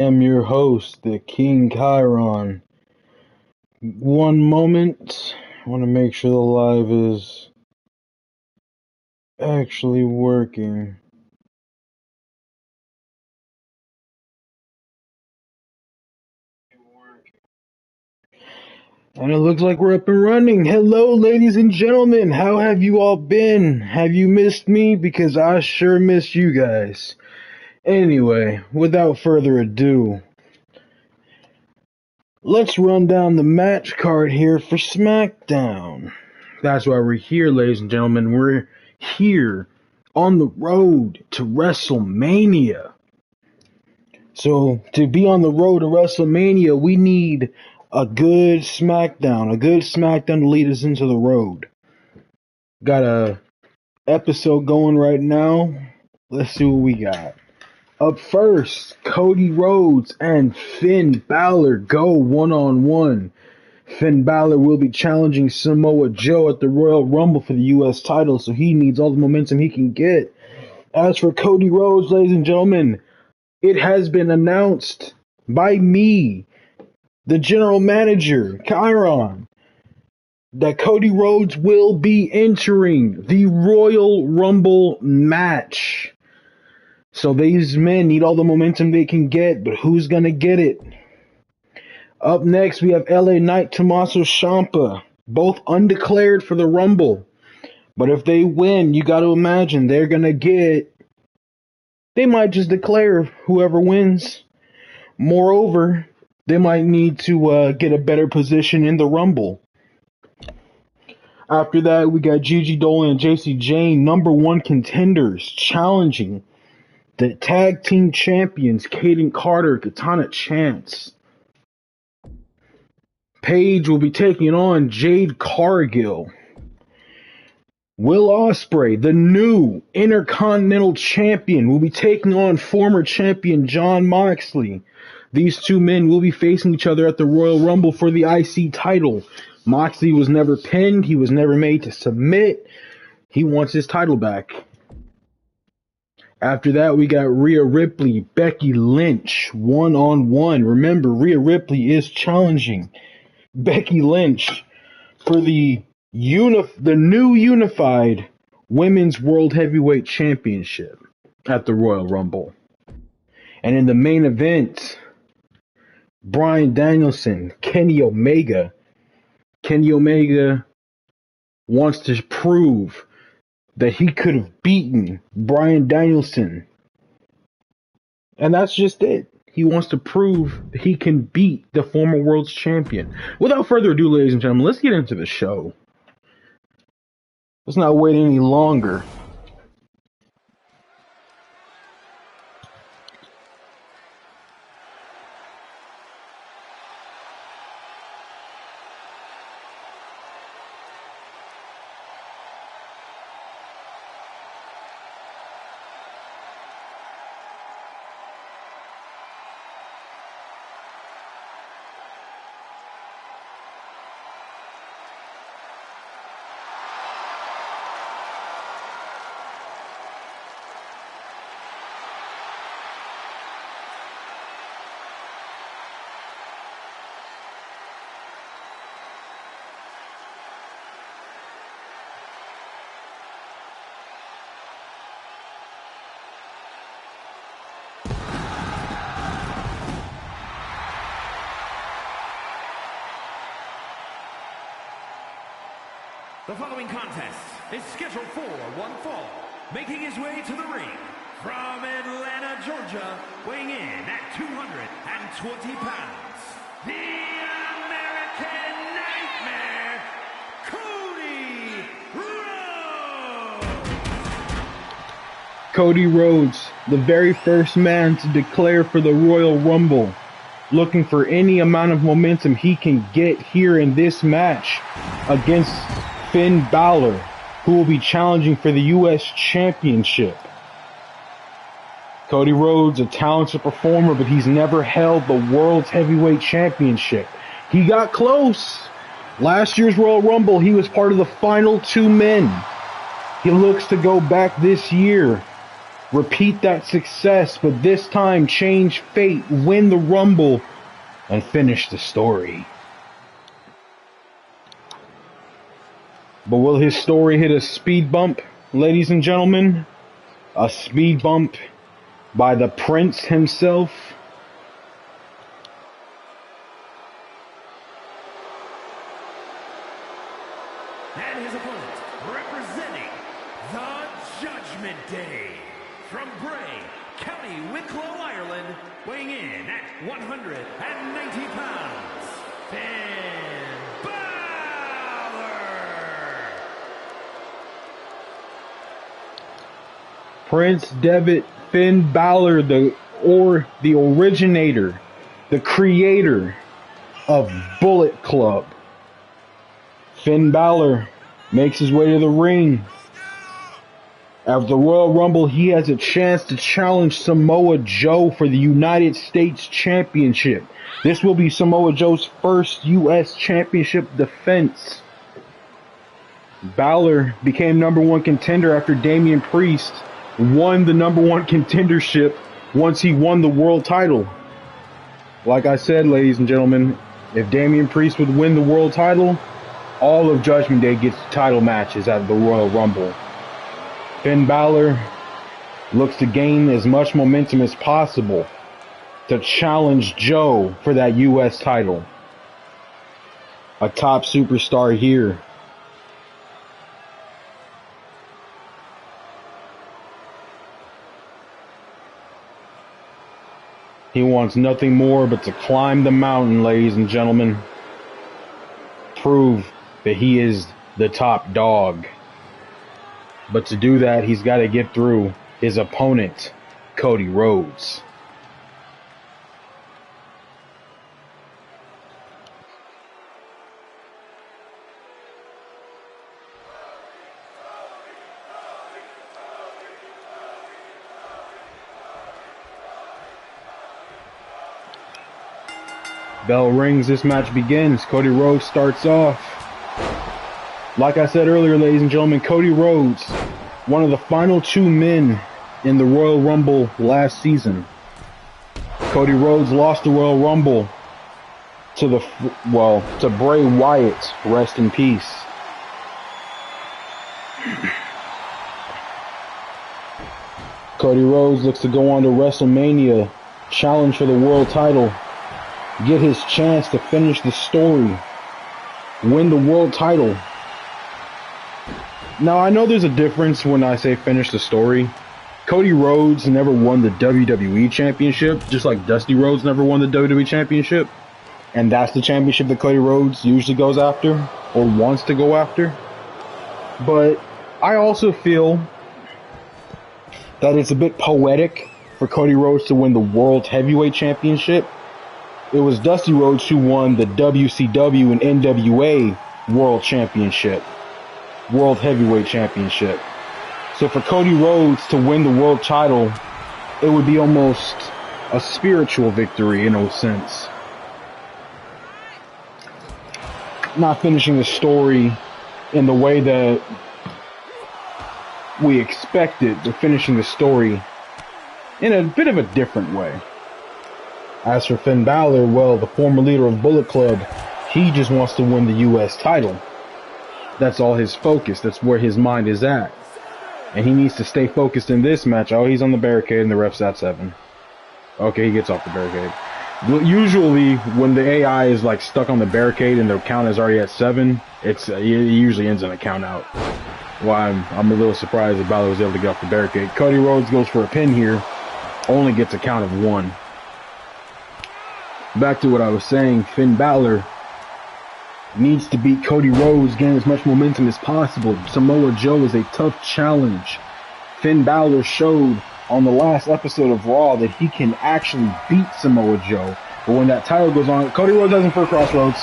Am your host, the King Chiron. One moment, I want to make sure the live is actually working. And it looks like we're up and running. Hello, ladies and gentlemen. How have you all been? Have you missed me? Because I sure missed you guys. Anyway, without further ado, let's run down the match card here for SmackDown. That's why we're here, ladies and gentlemen. We're here on the road to WrestleMania. So, to be on the road to WrestleMania, we need a good SmackDown to lead us into the road. Got a episode going right now. Let's see what we got. Up first, Cody Rhodes and Finn Balor go one-on-one. Finn Balor will be challenging Samoa Joe at the Royal Rumble for the U.S. title, so he needs all the momentum he can get. As for Cody Rhodes, ladies and gentlemen, it has been announced by me, the general manager, Chiron, that Cody Rhodes will be entering the Royal Rumble match. So these men need all the momentum they can get, but who's going to get it? Up next, we have LA Knight, Tommaso Ciampa, both undeclared for the Rumble. But if they win, you got to imagine they might just declare whoever wins. Moreover, they might need to get a better position in the Rumble. After that, we got Gigi Dolan and Jacy Jayne, number one contenders, challenging the tag team champions, Kaden Carter, Katana Chance. Paige will be taking on Jade Cargill. Will Ospreay, the new Intercontinental Champion, will be taking on former champion Jon Moxley. These two men will be facing each other at the Royal Rumble for the IC title. Moxley was never pinned. He was never made to submit. He wants his title back. After that, we got Rhea Ripley, Becky Lynch, one-on-one. Remember, Rhea Ripley is challenging Becky Lynch for the new unified Women's World Heavyweight Championship at the Royal Rumble. And in the main event, Bryan Danielson, Kenny Omega. Kenny Omega wants to prove that he could have beaten Bryan Danielson. And that's just it. He wants to prove that he can beat the former world's champion. Without further ado, ladies and gentlemen, let's get into the show. Let's not wait any longer. The following contest is scheduled for one fall, making his way to the ring from Atlanta, Georgia, weighing in at 220 pounds, the American Nightmare, Cody Rhodes! Cody Rhodes, the very first man to declare for the Royal Rumble, looking for any amount of momentum he can get here in this match against Finn Balor, who will be challenging for the U.S. Championship. Cody Rhodes, a talented performer, but he's never held the World's Heavyweight Championship. He got close. Last year's Royal Rumble, he was part of the final two men. He looks to go back this year repeat that success, but this time change fate, win the Rumble, and finish the story. But will his story hit a speed bump, ladies and gentlemen? A speed bump by the Prince himself? And his opponent, representing the Judgment Day, from Bray, County Wicklow, Ireland, weighing in at 190 pounds, Finn Balor! Prince Devitt Finn Balor, the originator, the creator of Bullet Club. Finn Balor makes his way to the ring. After the Royal Rumble, he has a chance to challenge Samoa Joe for the United States Championship. This will be Samoa Joe's first U.S. Championship defense. Balor became #1 contender after Damian Priest won the #1 contendership once he won the world title. Like I said, ladies and gentlemen, if Damian Priest would win the world title, all of Judgment Day gets title matches at the Royal Rumble. Finn Balor looks to gain as much momentum as possible to challenge Joe for that U.S. title. A top superstar here. He wants nothing more but to climb the mountain, ladies and gentlemen. Prove that he is the top dog. But to do that, he's got to get through his opponent, Cody Rhodes. Bell rings, this match begins. Cody Rhodes starts off. Like I said earlier, ladies and gentlemen, Cody Rhodes, one of the final 2 men in the Royal Rumble last season. Cody Rhodes lost the Royal Rumble to Bray Wyatt. Rest in peace. Cody Rhodes looks to go on to WrestleMania, challenge for the world title, get his chance to finish the story, win the world title. Now, I know there's a difference when I say finish the story. Cody Rhodes never won the WWE Championship, just like Dusty Rhodes never won the WWE Championship. And that's the championship that Cody Rhodes usually goes after, or wants to go after. But I also feel that it's a bit poetic for Cody Rhodes to win the World Heavyweight Championship. It was Dusty Rhodes who won the WCW and NWA World Championship. World Heavyweight Championship. So for Cody Rhodes to win the world title, it would be almost a spiritual victory in a sense. Not finishing the story in the way that we expected, but finishing the story in a bit of a different way. As for Finn Balor, well, the former leader of Bullet Club, he just wants to win the U.S. title. That's all his focus. That's where his mind is at. And he needs to stay focused in this match. Oh, he's on the barricade and the ref's at 7. Okay, he gets off the barricade. Usually, when the AI is like stuck on the barricade and the count is already at 7, it usually ends in a count out. Well, I'm a little surprised that Balor was able to get off the barricade. Cody Rhodes goes for a pin here. Only gets a count of 1. Back to what I was saying, Finn Balor needs to beat Cody Rhodes, gain as much momentum as possible. Samoa Joe is a tough challenge. Finn Balor showed on the last episode of Raw that he can actually beat Samoa Joe. But when that title goes on, Cody Rhodes does him for a crossroads,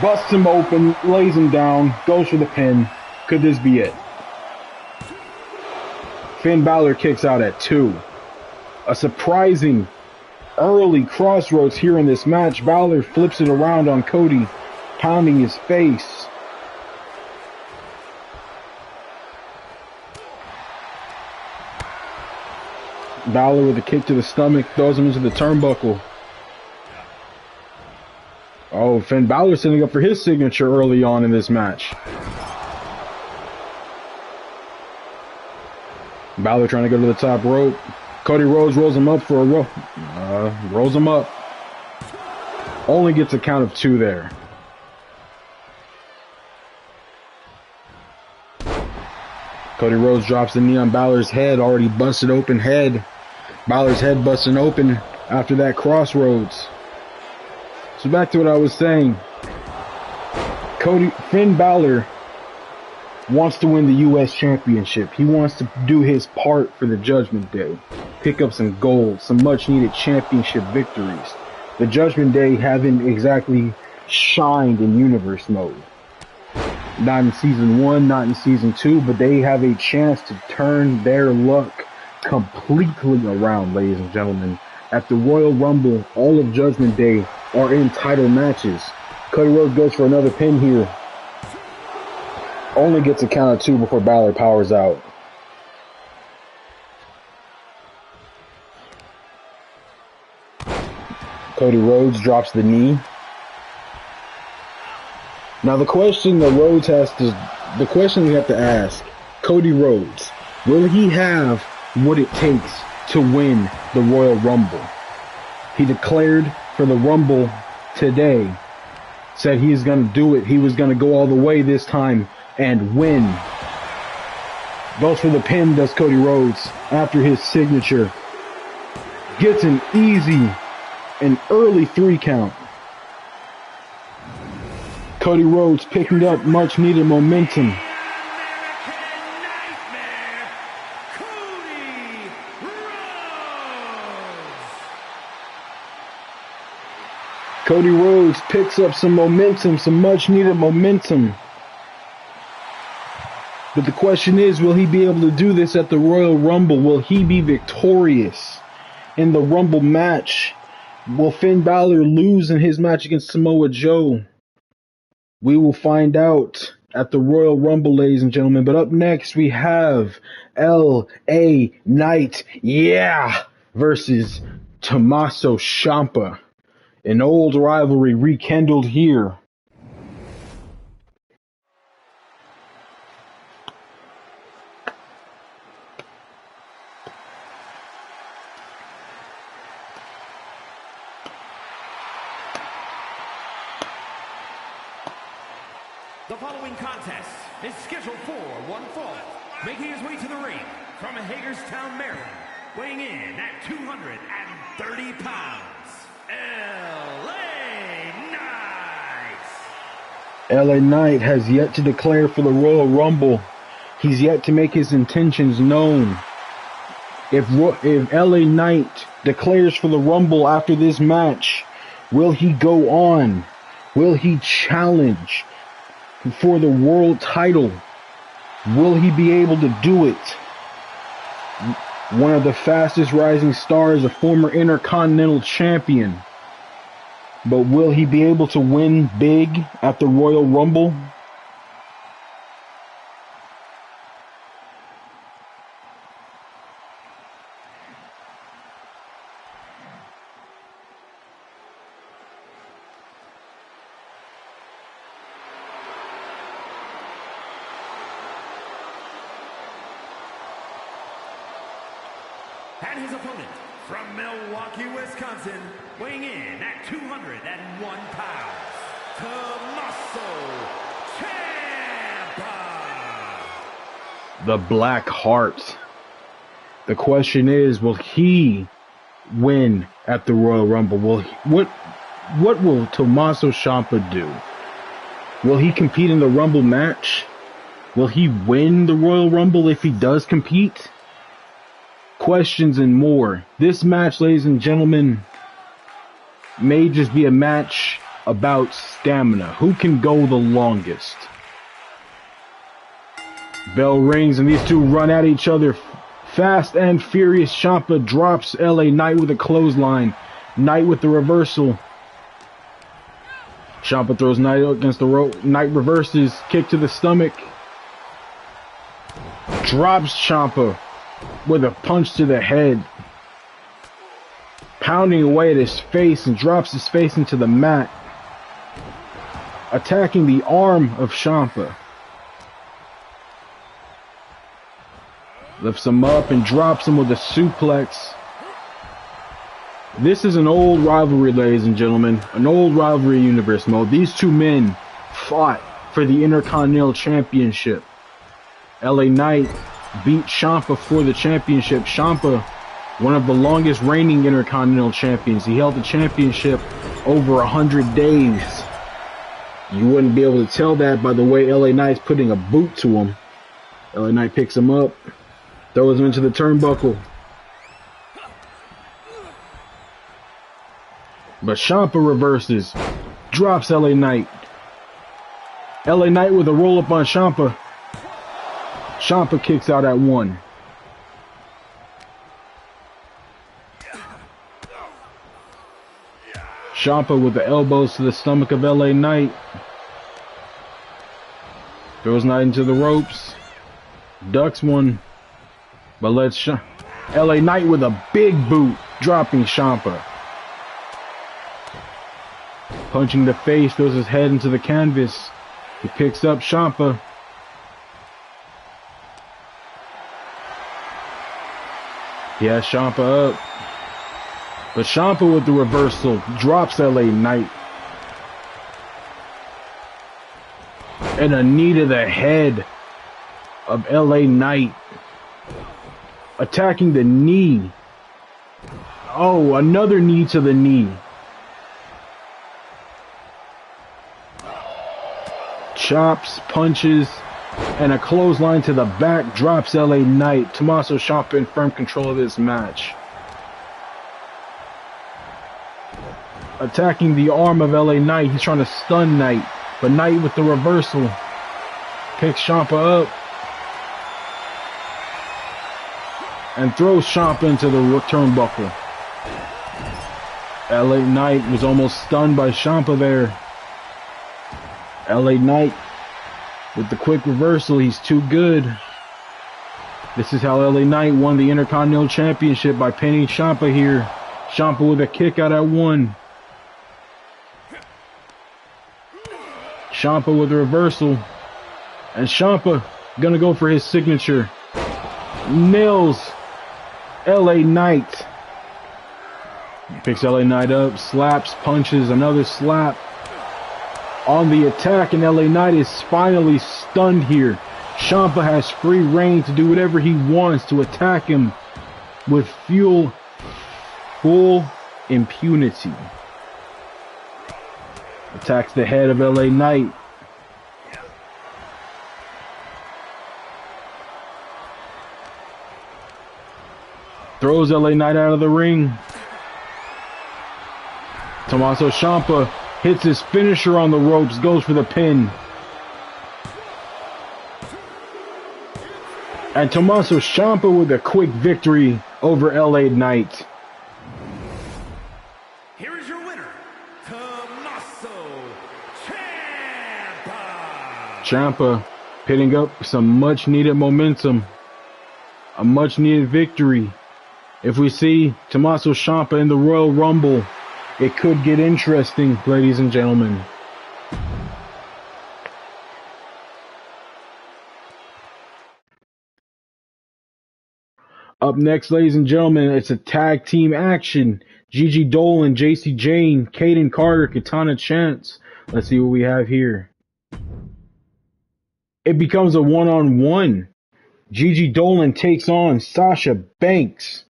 busts him open, lays him down, goes for the pin. Could this be it? Finn Balor kicks out at 2. A surprising early crossroads here in this match. Balor flips it around on Cody, pounding his face. Balor with a kick to the stomach, throws him into the turnbuckle. Oh, Finn Balor setting up for his signature early on in this match. Balor trying to go to the top rope. Cody Rhodes rolls him up for a rolls him up. Only gets a count of 2 there. Cody Rhodes drops the knee on Balor's head, already busted open head. Balor's head busting open after that crossroads. So back to what I was saying. Finn Balor wants to win the U.S. Championship. He wants to do his part for the Judgment Day. Pick up some gold, some much-needed championship victories. The Judgment Day haven't exactly shined in universe mode. Not in Season 1, not in Season 2, but they have a chance to turn their luck completely around, ladies and gentlemen. At the Royal Rumble, all of Judgment Day are in title matches. Cody Rhodes goes for another pin here. Only gets a count of 2 before Balor powers out. Cody Rhodes drops the knee. Now the question we have to ask, Cody Rhodes, will he have what it takes to win the Royal Rumble? He declared for the Rumble today, said he's going to do it. He was going to go all the way this time and win. Goes for the pin, does Cody Rhodes after his signature. Gets an early 3 count. Cody Rhodes picking up much needed momentum. Cody Rhodes picks up some momentum, some much needed momentum. But the question is, will he be able to do this at the Royal Rumble? Will he be victorious in the Rumble match? Will Finn Balor lose in his match against Samoa Joe? We will find out at the Royal Rumble, ladies and gentlemen. But up next, we have L.A. Knight, versus Tommaso Ciampa. An old rivalry rekindled here. The following contest is scheduled for one fall. Making his way to the ring from Hagerstown, Maryland, weighing in at 230 pounds, L.A. Knight. L.A. Knight has yet to declare for the Royal Rumble. He's yet to make his intentions known. If L.A. Knight declares for the Rumble after this match, will he go on? Will he challenge for the world title? Will he be able to do it? One of the fastest rising stars, a former Intercontinental Champion. But will he be able to win big at the Royal Rumble? And his opponent from Milwaukee, Wisconsin, weighing in at 201 pounds, Tommaso Ciampa. The Black Heart. The question is, will he win at the Royal Rumble? What will Tommaso Ciampa do? Will he compete in the Rumble match? Will he win the Royal Rumble if he does compete? Questions and more. This match, ladies and gentlemen, may just be a match about stamina. Who can go the longest? Bell rings and these two run at each other. Fast and furious. Ciampa drops L.A. Knight with a clothesline. Knight with the reversal. Ciampa throws Knight against the rope. Knight reverses. Kick to the stomach. Drops Ciampa with a punch to the head. pounding away at his face and drops his face into the mat, attacking the arm of Ciampa. Lifts him up and drops him with a suplex. This is an old rivalry, ladies and gentlemen. An old rivalry universe mode. These two men fought for the Intercontinental Championship. LA Knight beat Ciampa for the championship. Ciampa, one of the longest reigning Intercontinental Champions. He held the championship over 100 days. You wouldn't be able to tell that by the way LA Knight's putting a boot to him. LA Knight picks him up, throws him into the turnbuckle. But Ciampa reverses, drops LA Knight. LA Knight with a roll up on Ciampa. Ciampa kicks out at 1. Ciampa with the elbows to the stomach of LA Knight. Throws Knight into the ropes. Ducks one. But lets LA Knight with a big boot, dropping Ciampa. Punching the face, throws his head into the canvas. He picks up Ciampa. He has Ciampa up. But Ciampa with the reversal drops LA Knight. And a knee to the head of LA Knight. Attacking the knee. Oh, another knee to the knee. Chops, punches, and a clothesline to the back drops LA Knight. Tommaso Ciampa in firm control of this match. Attacking the arm of LA Knight. He's trying to stun Knight. But Knight with the reversal picks Ciampa up and throws Ciampa into the turnbuckle. LA Knight was almost stunned by Ciampa there. LA Knight with the quick reversal. He's too good. This is how LA Knight won the Intercontinental Championship, by pinning Ciampa here. Ciampa with a kick out at 1. Ciampa with a reversal. And Ciampa gonna go for his signature. Nails LA Knight. Picks LA Knight up, slaps, punches, another slap. On the attack, and LA Knight is finally stunned here. Ciampa has free reign to do whatever he wants to attack him with full impunity. Attacks the head of LA Knight. Throws LA Knight out of the ring. Tommaso Ciampa hits his finisher on the ropes, goes for the pin. And Tommaso Ciampa with a quick victory over LA Knight. Here is your winner, Tommaso Ciampa. Ciampa pitting up some much needed momentum. A much needed victory. If we see Tommaso Ciampa in the Royal Rumble, it could get interesting, ladies and gentlemen. Up next, ladies and gentlemen, it's a tag team action. Gigi Dolan, JC Jane, Kaden Carter, Katana Chance. Let's see what we have here. It becomes a one-on-one. Gigi Dolan takes on Sasha Banks.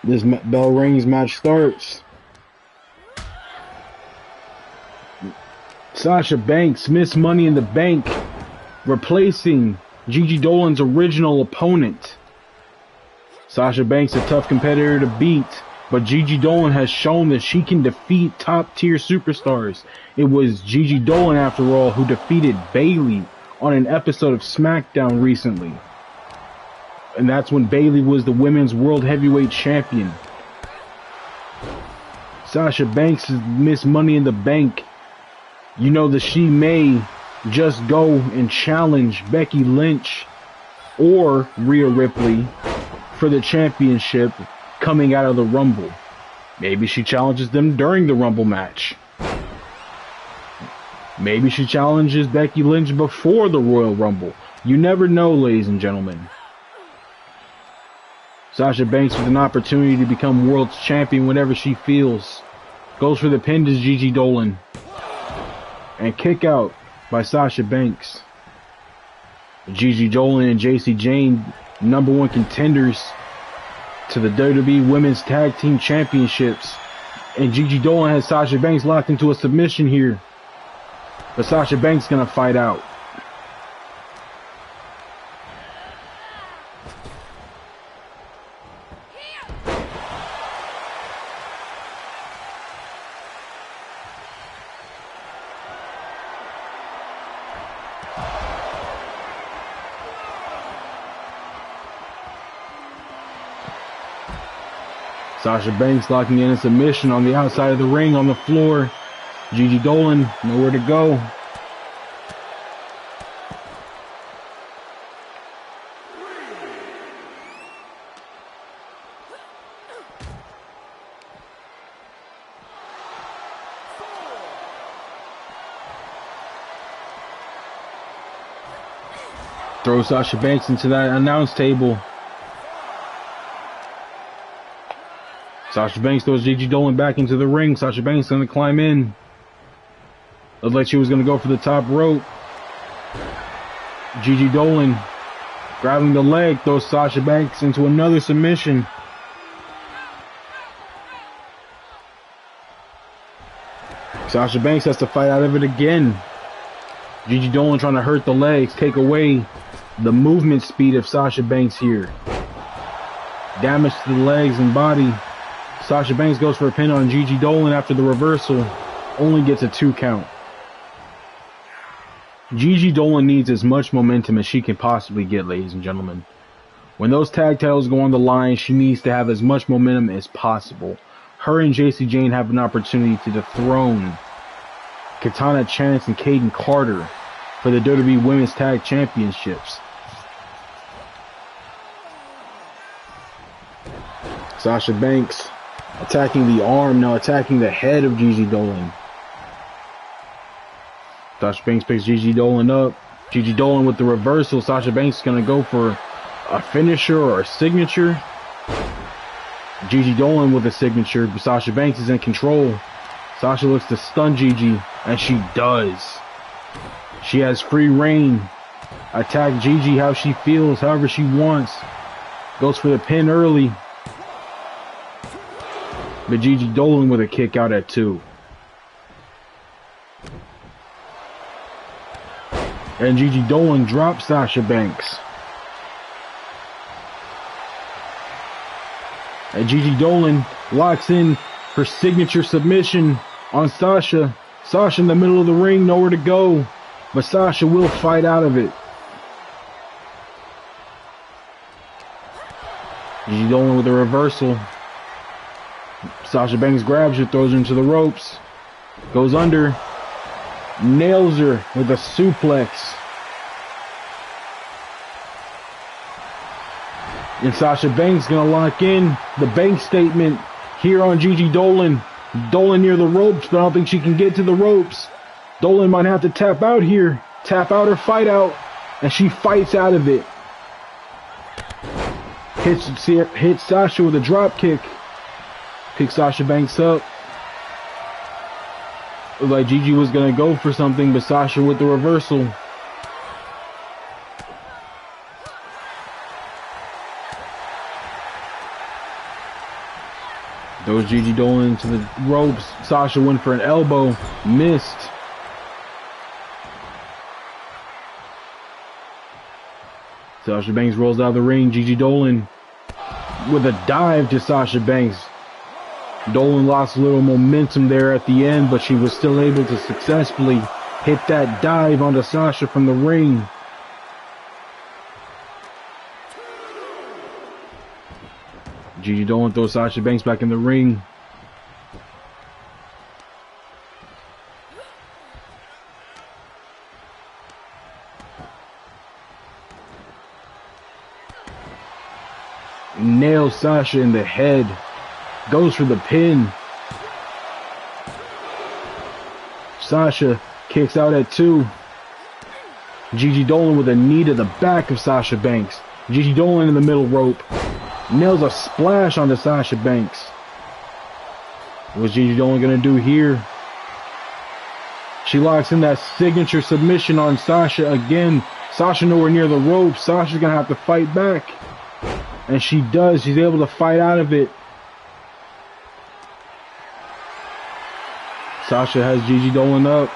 This bell rings, match starts. Sasha Banks, Miss Money in the Bank, replacing Gigi Dolan's original opponent. Sasha Banks, a tough competitor to beat. But Gigi Dolan has shown that she can defeat top-tier superstars. It was Gigi Dolan, after all, who defeated Bayley on an episode of SmackDown recently. And that's when Bayley was the Women's World Heavyweight Champion. Sasha Banks has missed Money in the Bank. You know that she may just go and challenge Becky Lynch or Rhea Ripley for the championship coming out of the Rumble. Maybe she challenges them during the Rumble match. Maybe she challenges Becky Lynch before the Royal Rumble. You never know, ladies and gentlemen. Sasha Banks with an opportunity to become world's champion whenever she feels. Goes for the pin to Gigi Dolan. And kick out by Sasha Banks. Gigi Dolan and Jacy Jayne, #1 contenders to the WWE Women's Tag Team Championships. And Gigi Dolan has Sasha Banks locked into a submission here. But Sasha Banks gonna fight out. Sasha Banks locking in a submission on the outside of the ring on the floor. Gigi Dolan, nowhere to go. Throw Sasha Banks into that announce table. Sasha Banks throws Gigi Dolan back into the ring. Sasha Banks going to climb in. Looked like she was going to go for the top rope. Gigi Dolan grabbing the leg, throws Sasha Banks into another submission. Sasha Banks has to fight out of it again. Gigi Dolan trying to hurt the legs, take away the movement speed of Sasha Banks here. Damage to the legs and body. Sasha Banks goes for a pin on Gigi Dolan after the reversal. Only gets a 2 count. Gigi Dolan needs as much momentum as she can possibly get, ladies and gentlemen. When those tag titles go on the line, she needs to have as much momentum as possible. Her and Jacy Jayne have an opportunity to dethrone Katana Chance and Kayden Carter for the WWE Women's Tag Championships. Sasha Banks attacking the arm, now attacking the head of Gigi Dolan. Sasha Banks picks Gigi Dolan up. Gigi Dolan with the reversal. Sasha Banks is going to go for a finisher or a signature. Gigi Dolan with a signature, but Sasha Banks is in control. Sasha looks to stun Gigi, and she does. She has free reign. Attack Gigi how she feels, however she wants. Goes for the pin early. But Gigi Dolan with a kick out at 2. And Gigi Dolan drops Sasha Banks. And Gigi Dolan locks in for signature submission on Sasha. Sasha in the middle of the ring, nowhere to go. But Sasha will fight out of it. Gigi Dolan with a reversal. Sasha Banks grabs her, throws her into the ropes. Goes under. Nails her with a suplex. And Sasha Banks gonna lock in the bank statement here on Gigi Dolan. Dolan near the ropes, but I don't think she can get to the ropes. Dolan might have to tap out here. Tap out or fight out. And she fights out of it. Hits Sasha with a drop kick. Picks Sasha Banks up. Looked like Gigi was going to go for something, but Sasha with the reversal. Throws Gigi Dolan into the ropes. Sasha went for an elbow. Missed. Sasha Banks rolls out of the ring. Gigi Dolan with a dive to Sasha Banks. Dolan lost a little momentum there at the end, but she was still able to successfully hit that dive onto Sasha from the ring. Gigi Dolan throws Sasha Banks back in the ring. Nails Sasha in the head. Goes for the pin. Sasha kicks out at 2. Gigi Dolan with a knee to the back of Sasha Banks. Gigi Dolan in the middle rope. Nails a splash onto Sasha Banks. What's Gigi Dolan gonna do here? She locks in that signature submission on Sasha again. Sasha nowhere near the rope. Sasha's gonna have to fight back. And she does. She's able to fight out of it. Sasha has Gigi Dolan up.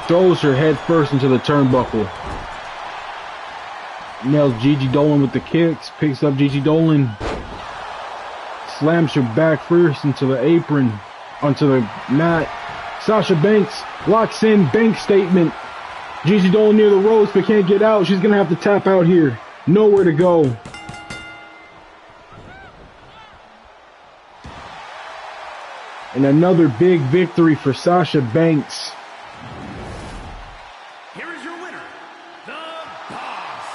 Throws her head first into the turnbuckle. Nails Gigi Dolan with the kicks. Picks up Gigi Dolan. Slams her back first into the apron. Onto the mat. Sasha Banks locks in. Bank statement. Gigi Dolan near the ropes but can't get out. She's going to have to tap out here. Nowhere to go. And another big victory for Sasha Banks. Here is your winner, The Boss.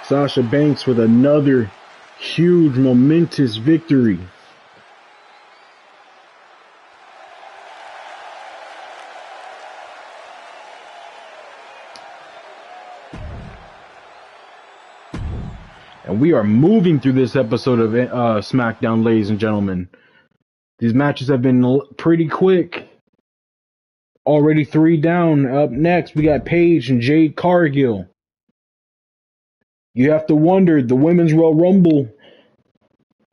Sasha Banks with another huge, momentous victory. And we are moving through this episode of SmackDown, ladies and gentlemen. These matches have been pretty quick. Already 3 down. Up next, we got Paige and Jade Cargill. You have to wonder, the Women's Royal Rumble,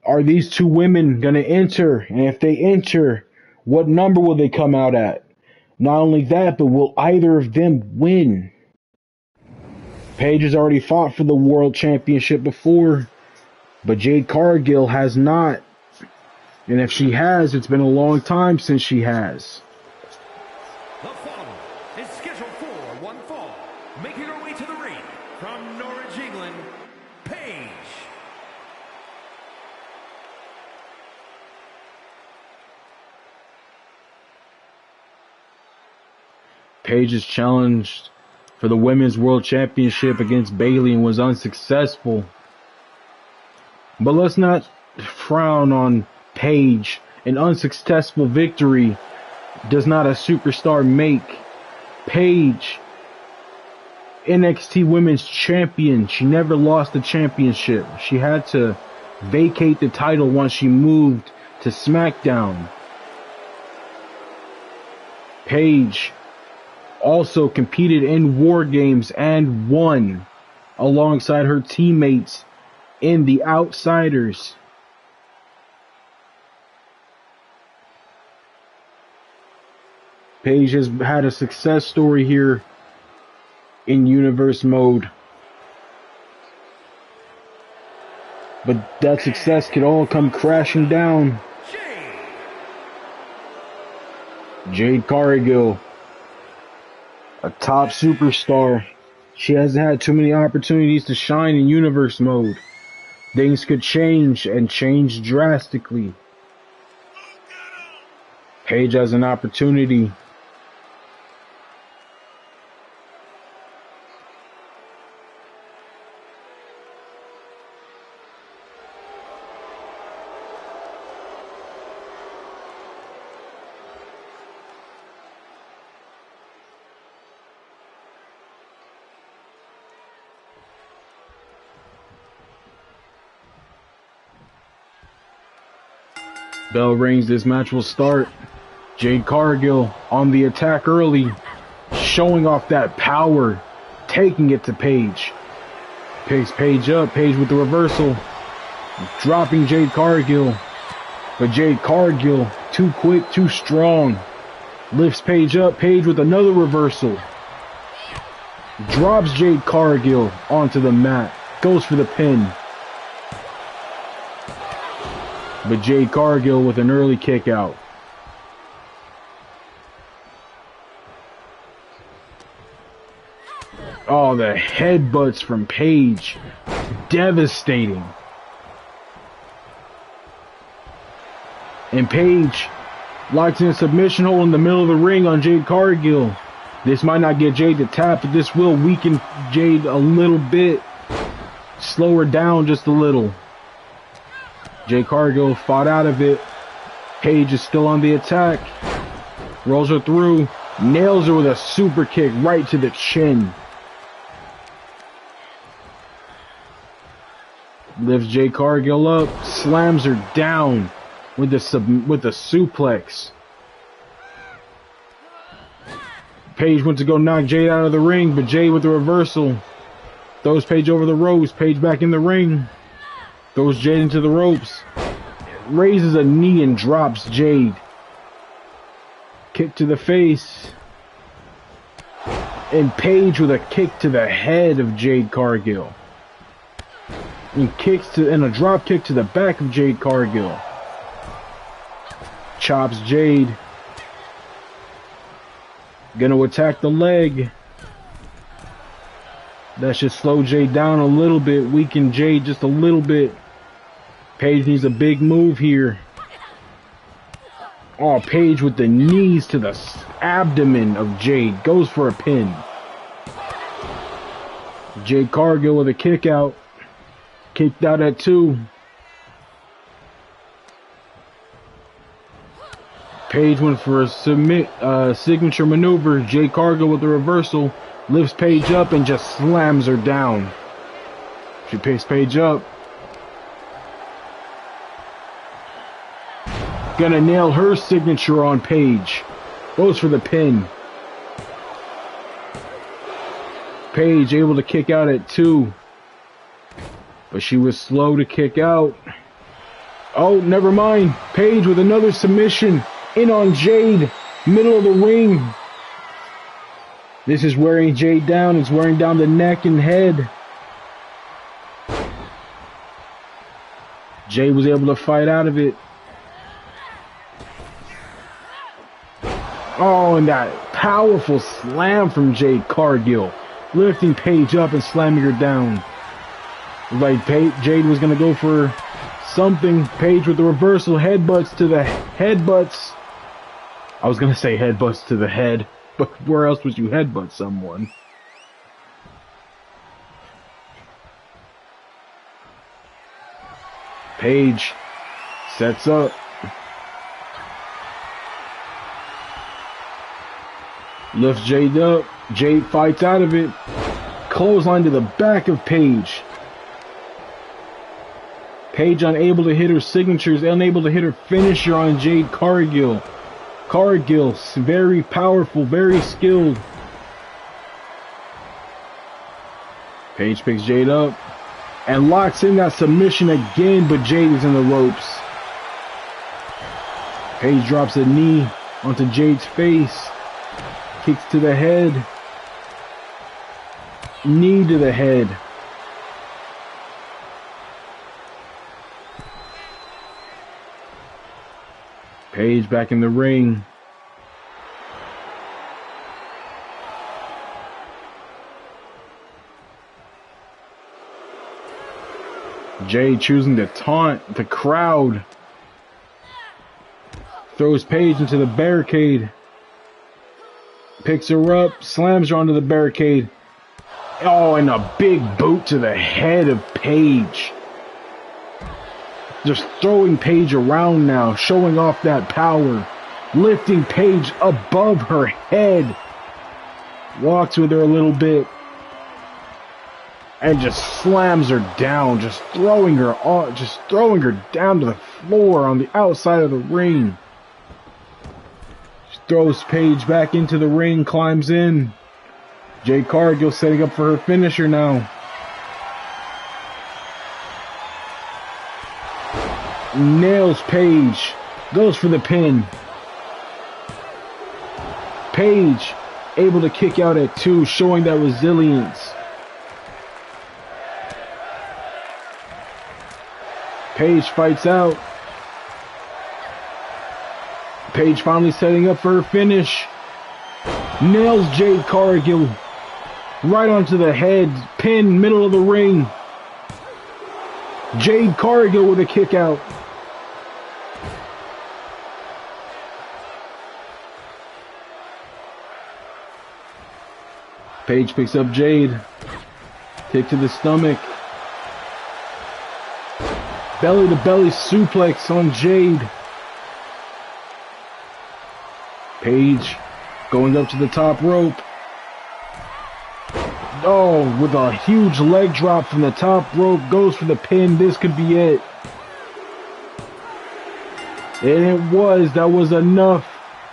are these 2 women going to enter? And if they enter, what number will they come out at? Not only that, but will either of them win? Paige has already fought for the World Championship before, but Jade Cargill has not. And if she has, it's been a long time since she has. The following is scheduled for one fall. Making her way to the ring from Norwich, England, Paige. Paige is challenged for the Women's World Championship against Bayley and was unsuccessful. But let's not frown on Paige. An unsuccessful victory does not a superstar make. Paige, NXT Women's Champion. She never lost the championship. She had to vacate the title once she moved to SmackDown. Paige also competed in War Games and won alongside her teammates in the Outsiders. Paige has had a success story here in Universe Mode. But that success could all come crashing down. Jade Cargill, a top superstar. She hasn't had too many opportunities to shine in Universe Mode. Things could change and change drastically. Paige has an opportunity. Bell rings, this match will start. Jade Cargill on the attack early, showing off that power, taking it to Paige. Picks Paige up, Paige with the reversal, dropping Jade Cargill. But Jade Cargill, too quick, too strong. Lifts Paige up, Paige with another reversal. Drops Jade Cargill onto the mat, goes for the pin. But Jade Cargill with an early kick out. Oh, the headbutts from Paige. Devastating. And Paige locks in a submission hold in the middle of the ring on Jade Cargill. This might not get Jade to tap, but this will weaken Jade a little bit. Slow her down just a little. Jade Cargill fought out of it. Paige is still on the attack. Rolls her through. Nails her with a super kick right to the chin. Lifts Jade Cargill up. Slams her down with the suplex. Paige went to go knock Jade out of the ring, but Jade with the reversal. Throws Paige over the ropes. Paige back in the ring. Throws Jade into the ropes. Raises a knee and drops Jade. Kick to the face. And Paige with a kick to the head of Jade Cargill. And a drop kick to the back of Jade Cargill. Chops Jade. Gonna attack the leg. That should slow Jade down a little bit, weaken Jade just a little bit. Paige needs a big move here. Oh, Paige with the knees to the abdomen of Jade. Goes for a pin. Jade Cargill with a kick out. Kicked out at 2. Paige went for a signature maneuver. Jade Cargill with the reversal. Lifts Paige up and just slams her down. She picks Paige up. Gonna nail her signature on Paige. Goes for the pin. Paige able to kick out at 2. But she was slow to kick out. Oh, never mind. Paige with another submission. In on Jade. Middle of the ring. This is wearing Jade down. It's wearing down the neck and head. Jade was able to fight out of it. Oh, and that powerful slam from Jade Cargill. Lifting Paige up and slamming her down. Like Jade was going to go for something. Paige with the reversal. Headbutts to the headbutts. I was going to say headbutts to the head. But where else would you headbutt someone? Paige sets up. Lifts Jade up. Jade fights out of it. Clothesline to the back of Paige. Paige unable to hit her signatures, unable to hit her finisher on Jade Cargill. Cargill, very powerful, very skilled. Paige picks Jade up and locks in that submission again, but Jade is in the ropes. Paige drops a knee onto Jade's face. Kicks to the head. Knee to the head. Paige back in the ring. Jade choosing to taunt the crowd. Throws Paige into the barricade. Picks her up, slams her onto the barricade. Oh, and a big boot to the head of Paige. Just throwing Paige around now, showing off that power. Lifting Paige above her head. Walks with her a little bit. And just slams her down, just throwing her down to the floor on the outside of the ring. She throws Paige back into the ring, climbs in. Jade Cargill setting up for her finisher now. Nails Paige. Goes for the pin. Paige able to kick out at 2, showing that resilience. Paige fights out. Paige finally setting up for her finish. Nails Jade Cargill right onto the head. Pin, middle of the ring. Jade Cargill with a kick out. Paige picks up Jade. Kick to the stomach. Belly to belly suplex on Jade. Paige going up to the top rope. Oh, with a huge leg drop from the top rope. Goes for the pin. This could be it. And that was enough.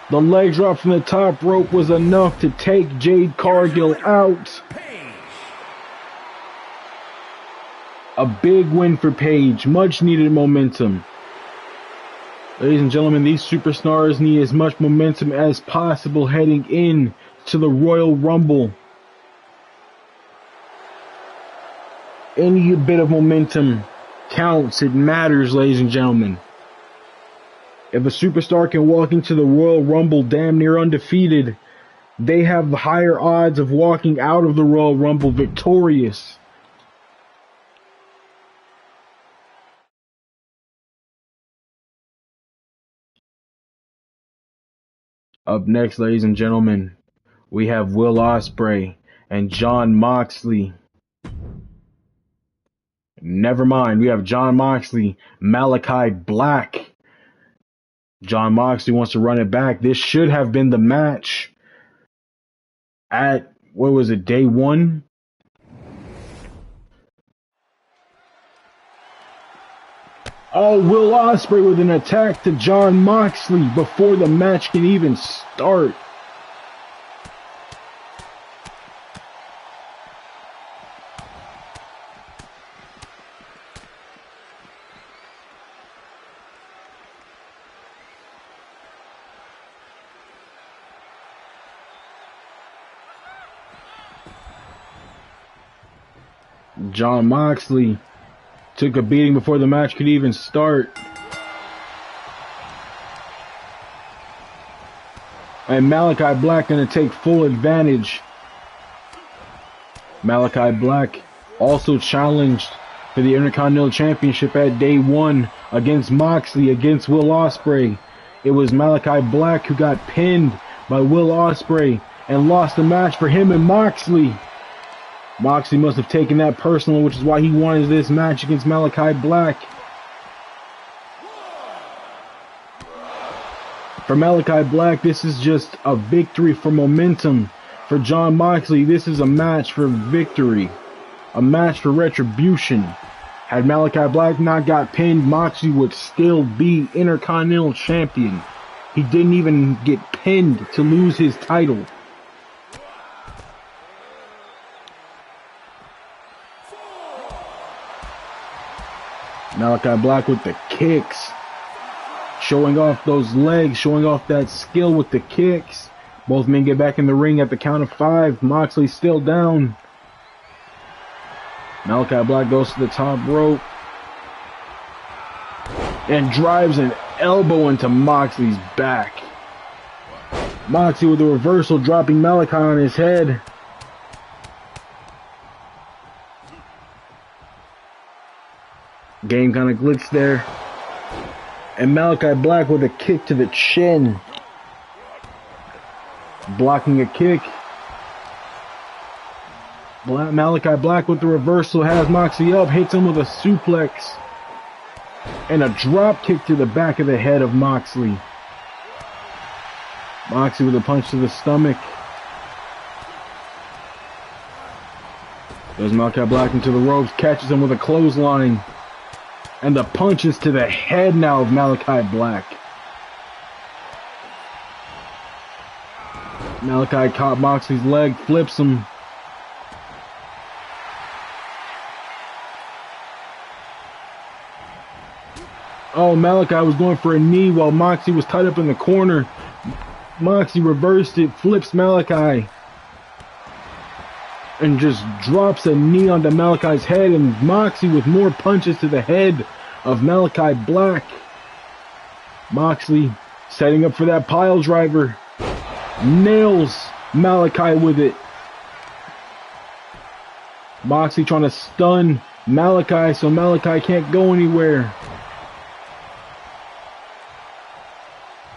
The leg drop from the top rope was enough to take Jade Cargill out. A big win for Paige. Much needed momentum. Ladies and gentlemen, these superstars need as much momentum as possible heading in to the Royal Rumble. Any bit of momentum counts. It matters, ladies and gentlemen. If a superstar can walk into the Royal Rumble damn near undefeated, they have the higher odds of walking out of the Royal Rumble victorious. Up next, ladies and gentlemen, we have Will Ospreay and Jon Moxley. Never mind, we have Jon Moxley, Malachi Black. Jon Moxley wants to run it back. This should have been the match at, what was it, day one? Oh, Will Ospreay with an attack to Jon Moxley before the match can even start. Jon Moxley took a beating before the match could even start. And Malachi Black going to take full advantage. Malachi Black also challenged for the Intercontinental Championship at day one against Moxley, against Will Ospreay. It was Malachi Black who got pinned by Will Ospreay and lost the match for him and Moxley. Moxley must have taken that personal, which is why he wanted this match against Malachi Black. For Malachi Black, this is just a victory for momentum. For Jon Moxley, this is a match for victory. A match for retribution. Had Malachi Black not got pinned, Moxley would still be Intercontinental Champion. He didn't even get pinned to lose his title. Malachi Black with the kicks. Showing off those legs, showing off that skill with the kicks. Both men get back in the ring at the count of 5. Moxley still down. Malachi Black goes to the top rope and drives an elbow into Moxley's back. Moxley with a reversal, dropping Malachi on his head. Game kind of glitched there. And Malachi Black with a kick to the chin. Blocking a kick. Malachi Black with the reversal has Moxley up, hits him with a suplex. And a drop kick to the back of the head of Moxley. Moxley with a punch to the stomach. Goes Malachi Black into the ropes, catches him with a clothesline. And the punches to the head now of Malachi Black. Malachi caught Moxley's leg, flips him. Oh, Malachi was going for a knee while Moxley was tied up in the corner. Moxley reversed it, flips Malachi. And just drops a knee onto Malachi's head, and Moxley with more punches to the head of Malachi Black. Moxley Setting up for that pile driver. Nails Malachi with it. Moxley trying to stun Malachi so Malachi can't go anywhere.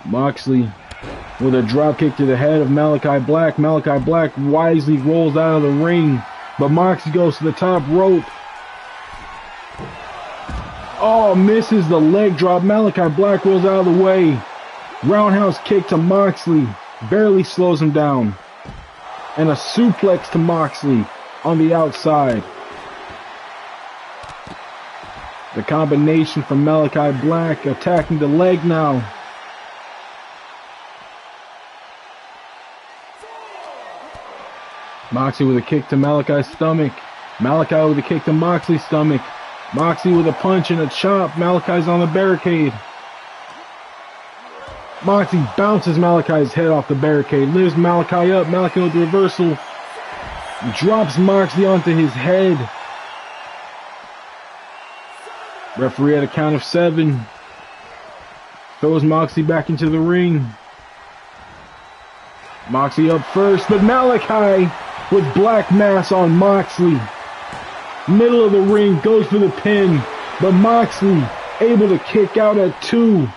Moxley with a drop kick to the head of Malachi Black. Malachi Black wisely rolls out of the ring, but Moxley goes to the top rope. Oh, misses the leg drop. Malachi Black rolls out of the way. Roundhouse kick to Moxley. Barely slows him down. And a suplex to Moxley on the outside. The combination from Malachi Black attacking the leg now. Moxley with a kick to Malachi's stomach. Malachi with a kick to Moxley's stomach. Moxley with a punch and a chop. Malachi's on the barricade. Moxley bounces Malachi's head off the barricade. Lifts Malachi up. Malachi with the reversal. Drops Moxley onto his head. Referee at a count of 7. Throws Moxley back into the ring. Moxley up first, but Malachi with black mass on Moxley. Middle of the ring, goes for the pin, but Moxley able to kick out at 2.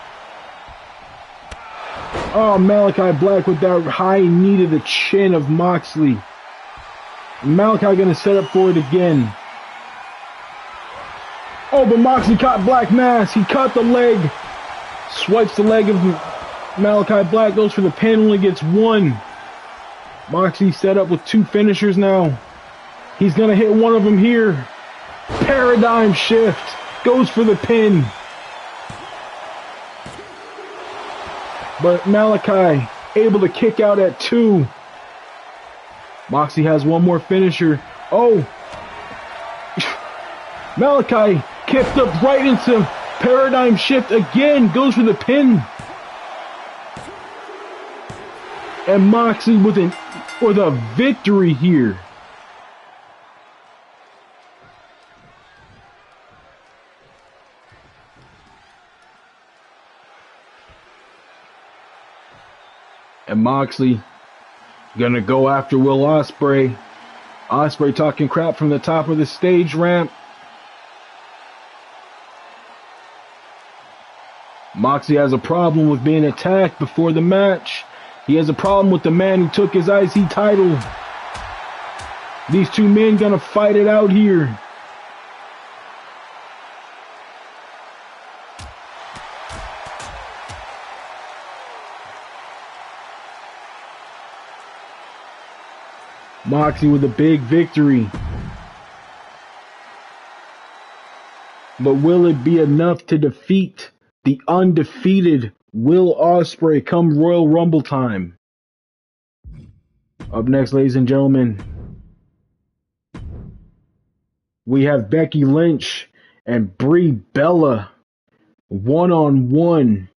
Oh, Malachi Black with that high knee to the chin of Moxley. Malachi gonna set up for it again. Oh, but Moxley caught Black mass. He caught the leg. Swipes the leg of Malachi Black, goes for the pin, only gets 1. Moxley set up with 2 finishers now. He's gonna hit one of them here. Paradigm shift. Goes for the pin. But Malachi able to kick out at 2. Moxley has one more finisher. Oh. Malachi kicked up right into paradigm shift again. Goes for the pin. And Moxley with a victory here. And Moxley gonna go after Will Ospreay. Ospreay talking crap from the top of the stage ramp. Moxley has a problem with being attacked before the match. He has a problem with the man who took his IC title. These two men gonna fight it out here. Moxley with a big victory. But will it be enough to defeat the undefeated Will Ospreay come Royal Rumble time? Up next, ladies and gentlemen, we have Becky Lynch and Brie Bella one-on-one.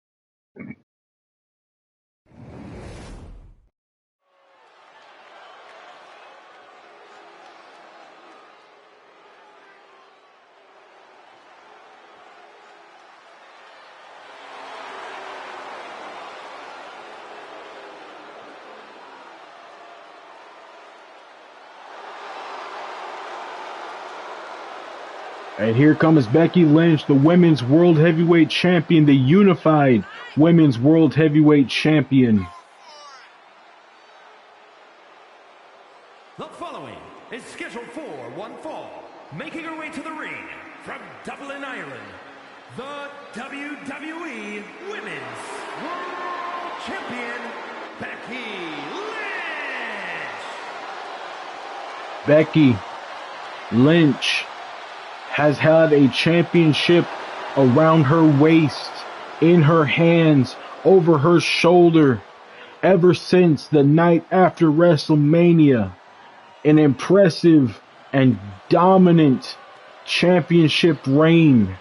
And here comes Becky Lynch, the Women's World Heavyweight Champion, the unified Women's World Heavyweight Champion. The following is scheduled for one fall, making her way to the ring from Dublin, Ireland, the WWE Women's World Champion, Becky Lynch. Becky Lynch has had a championship around her waist, in her hands, over her shoulder, ever since the night after WrestleMania. An impressive and dominant championship reign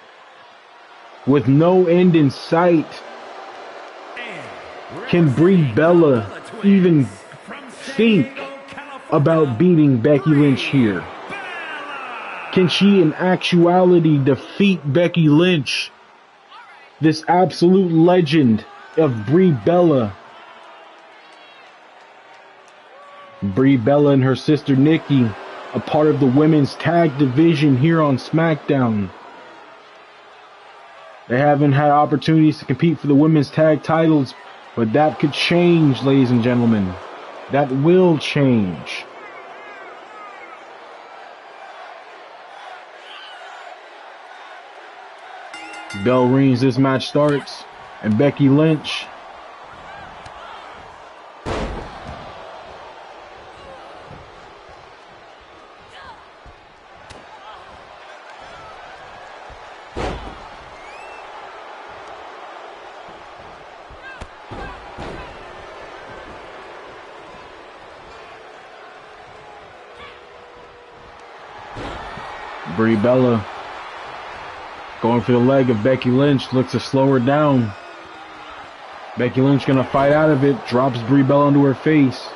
with no end in sight. Can Brie Bella even think about beating Becky Lynch here? Can she in actuality defeat Becky Lynch, this absolute legend of Brie Bella. Brie Bella and her sister Nikki, a part of the women's tag division here on SmackDown. They haven't had opportunities to compete for the women's tag titles, but that could change, ladies and gentlemen. That will change. Bell rings, this match starts, and Becky Lynch Brie Bella going for the leg of Becky Lynch, looks to slow her down. Becky Lynch gonna fight out of it, drops Brie Bella onto her face.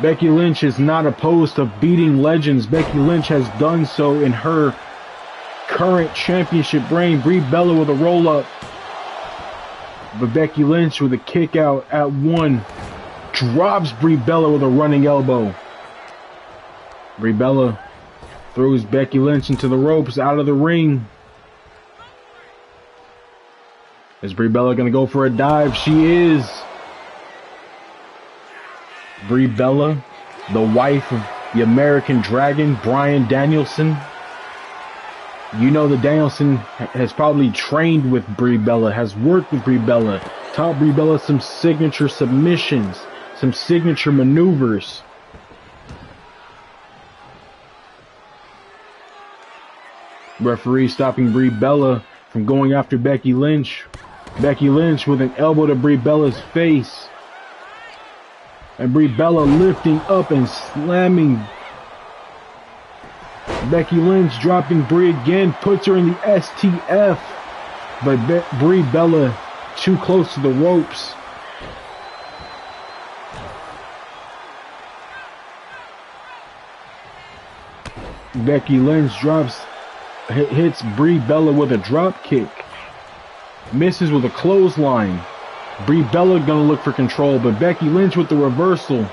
Becky Lynch is not opposed to beating legends. Becky Lynch has done so in her current championship reign. Brie Bella with a roll up. But Becky Lynch with a kick out at one. Drops Brie Bella with a running elbow. Brie Bella throws Becky Lynch into the ropes, out of the ring. Is Brie Bella going to go for a dive? She is. Brie Bella, the wife of the American Dragon, Bryan Danielson. You know that Danielson has probably trained with Brie Bella, has worked with Brie Bella, taught Brie Bella some signature submissions, some signature maneuvers. Referee stopping Brie Bella from going after Becky Lynch. Becky Lynch with an elbow to Brie Bella's face. And Brie Bella lifting up and slamming. Becky Lynch dropping Brie again, puts her in the STF. But Brie Bella too close to the ropes. Becky Lynch hits Brie Bella with a drop kick. Misses with a clothesline. Brie Bella gonna look for control, but Becky Lynch with the reversal.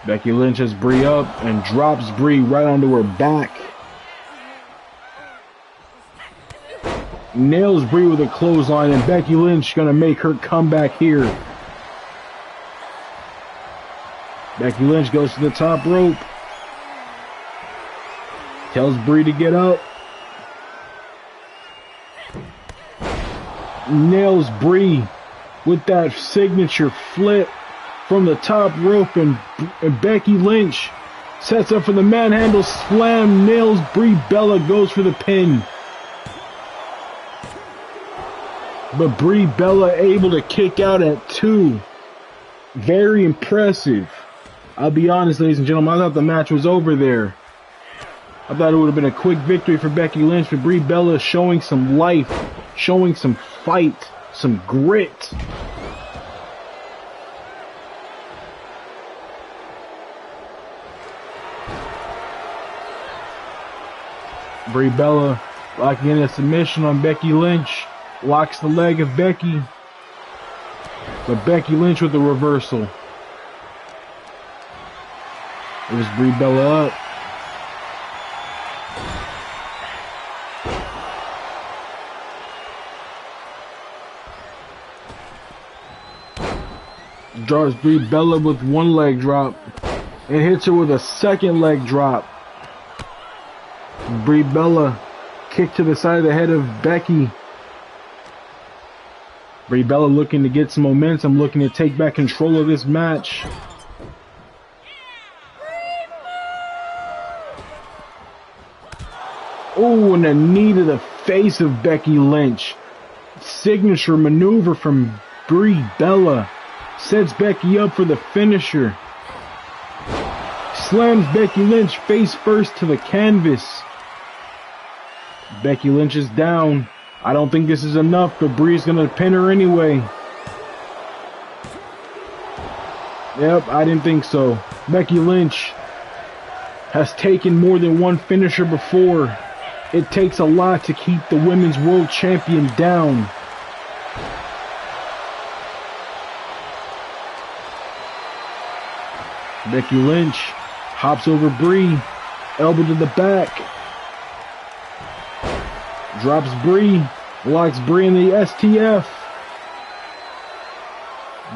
Becky Lynch has Brie up and drops Brie right onto her back. Nails Brie with a clothesline, and Becky Lynch gonna make her comeback here. Becky Lynch goes to the top rope. Tells Brie to get up. Nails Brie with that signature flip from the top rope, and Becky Lynch sets up for the manhandle slam. Nails Brie Bella, goes for the pin. But Brie Bella able to kick out at 2. Very impressive. I'll be honest, ladies and gentlemen, I thought the match was over there. I thought it would have been a quick victory for Becky Lynch, but Brie Bella showing some life, showing some fight, some grit. Brie Bella locking in a submission on Becky Lynch. Locks the leg of Becky. But Becky Lynch with the reversal. It was Brie Bella up. Draws Brie Bella with one leg drop and hits her with a second leg drop. Brie Bella kick to the side of the head of Becky. Brie Bella looking to get some momentum, looking to take back control of this match. Oh, and a knee to the face of Becky Lynch. Signature maneuver from Brie Bella. Sets Becky up for the finisher. Slams Becky Lynch face first to the canvas. Becky Lynch is down. I don't think this is enough, but Brie's gonna pin her anyway. Yep, I didn't think so. Becky Lynch has taken more than one finisher before. It takes a lot to keep the women's world champion down. Becky Lynch hops over Brie, elbow to the back. Drops Brie, locks Brie in the STF.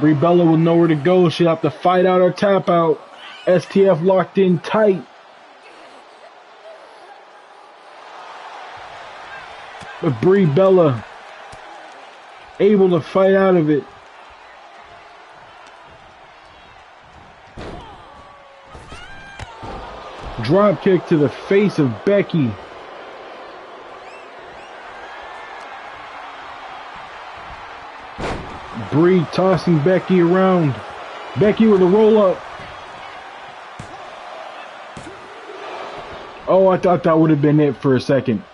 Brie Bella with nowhere to go. She'll have to fight out or tap out. STF locked in tight. But Brie Bella able to fight out of it. Drop kick to the face of Becky. Brie tossing Becky around. Becky with a roll up. Oh, I thought that would have been it for a second.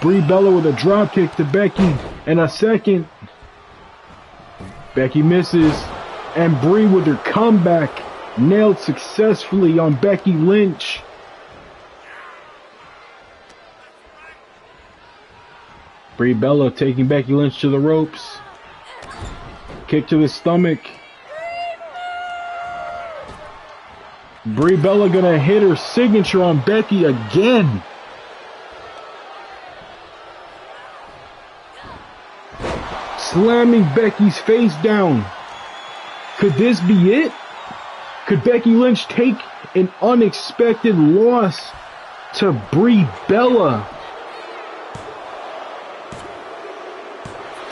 Brie Bella with a drop kick to Becky and a second. Becky misses. And Brie with her comeback nailed successfully on Becky Lynch. Brie Bella taking Becky Lynch to the ropes. Kick to the stomach. Brie Bella gonna hit her signature on Becky again. Slamming Becky's face down. Could this be it? Could Becky Lynch take an unexpected loss to Brie Bella?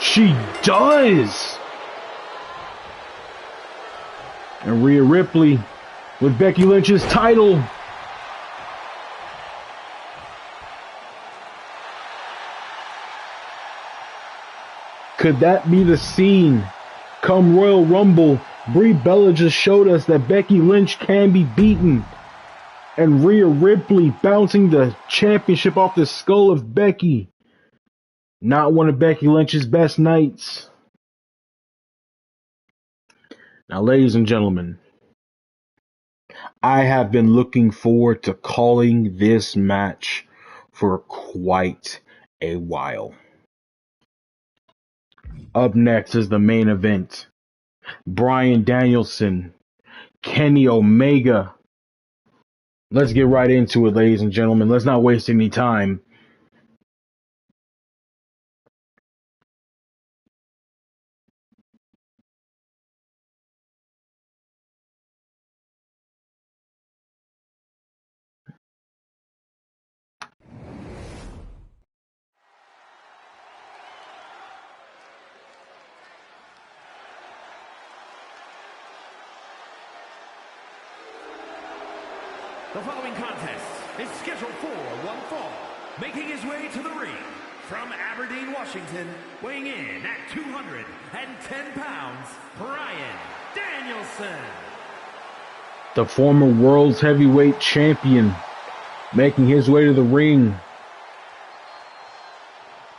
She does! And Rhea Ripley with Becky Lynch's title. Could that be the scene? Come Royal Rumble, Brie Bella just showed us that Becky Lynch can be beaten. And Rhea Ripley bouncing the championship off the skull of Becky. Not one of Becky Lynch's best nights. Now, ladies and gentlemen, I have been looking forward to calling this match for quite a while. Up next is the main event. Bryan Danielson, Kenny Omega. Let's get right into it, ladies and gentlemen. Let's not waste any time. The following contest is scheduled for one fall. Making his way to the ring from Aberdeen, Washington, weighing in at 210 pounds, Bryan Danielson. The former world's heavyweight champion, making his way to the ring.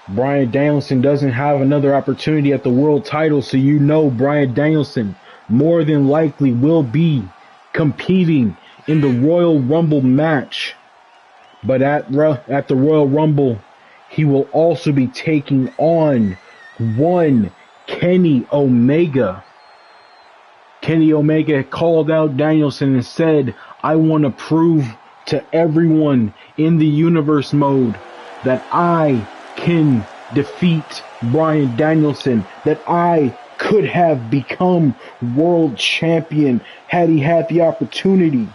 Bryan Danielson doesn't have another opportunity at the world title, so you know Bryan Danielson more than likely will be competing in the Royal Rumble match. But at the Royal Rumble, he will also be taking on one Kenny Omega. Kenny Omega called out Danielson and said, I want to prove to everyone in the universe mode that I can defeat Bryan Danielson, that I could have become world champion had he had the opportunity.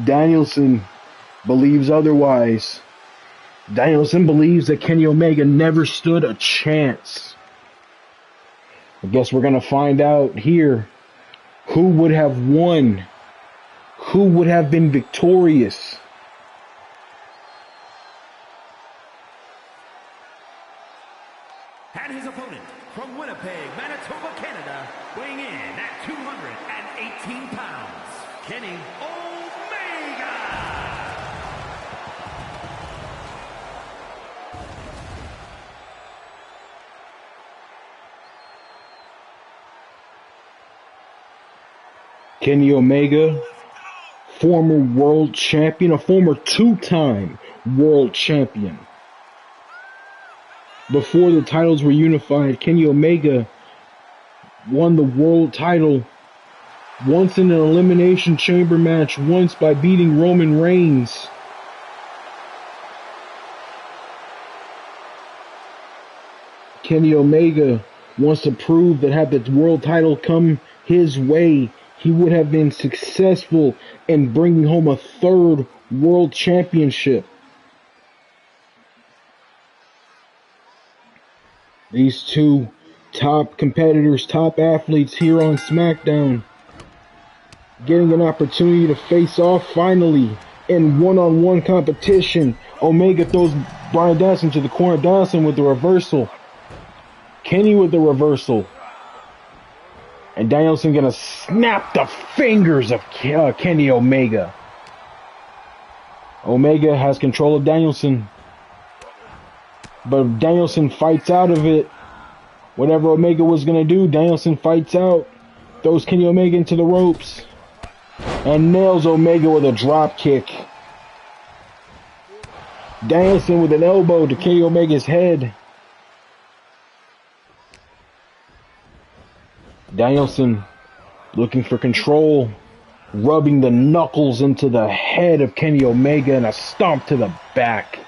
Danielson believes otherwise. Danielson believes that Kenny Omega never stood a chance. I guess we're going to find out here who would have won, who would have been victorious. And his opponent from Winnipeg, Manitoba, Canada, weighing in at 218 pounds, Kenny Omega. Kenny Omega, former world champion, a former two-time world champion. Before the titles were unified, Kenny Omega won the world title once in an elimination chamber match, once by beating Roman Reigns. Kenny Omega wants to prove that had the world title come his way, he would have been successful in bringing home a third world championship. These two top competitors, top athletes here on SmackDown, getting an opportunity to face off finally in one-on-one competition. Omega throws Bryan Danielson to the corner. Danielson with the reversal. Kenny with the reversal. And Danielson gonna snap the fingers of Kenny Omega. Omega has control of Danielson. But Danielson fights out of it. Whatever Omega was gonna do, Danielson fights out. Throws Kenny Omega into the ropes. And nails Omega with a drop kick. Danielson with an elbow to Kenny Omega's head. Danielson looking for control, rubbing the knuckles into the head of Kenny Omega and a stomp to the back.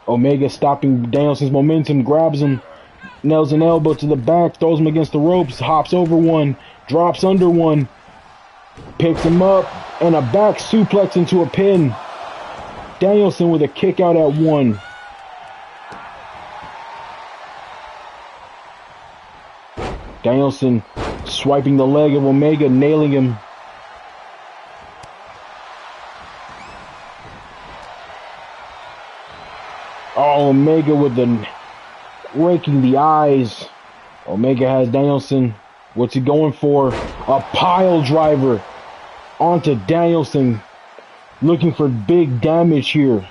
Omega stopping Danielson's momentum, grabs him, nails an elbow to the back, throws him against the ropes, hops over one, drops under one, picks him up, and a back suplex into a pin. Danielson with a kick out at one. Danielson swiping the leg of Omega, nailing him. Oh, Omega with the raking the eyes. Omega has Danielson. What's he going for? A pile driver onto Danielson. Looking for big damage here.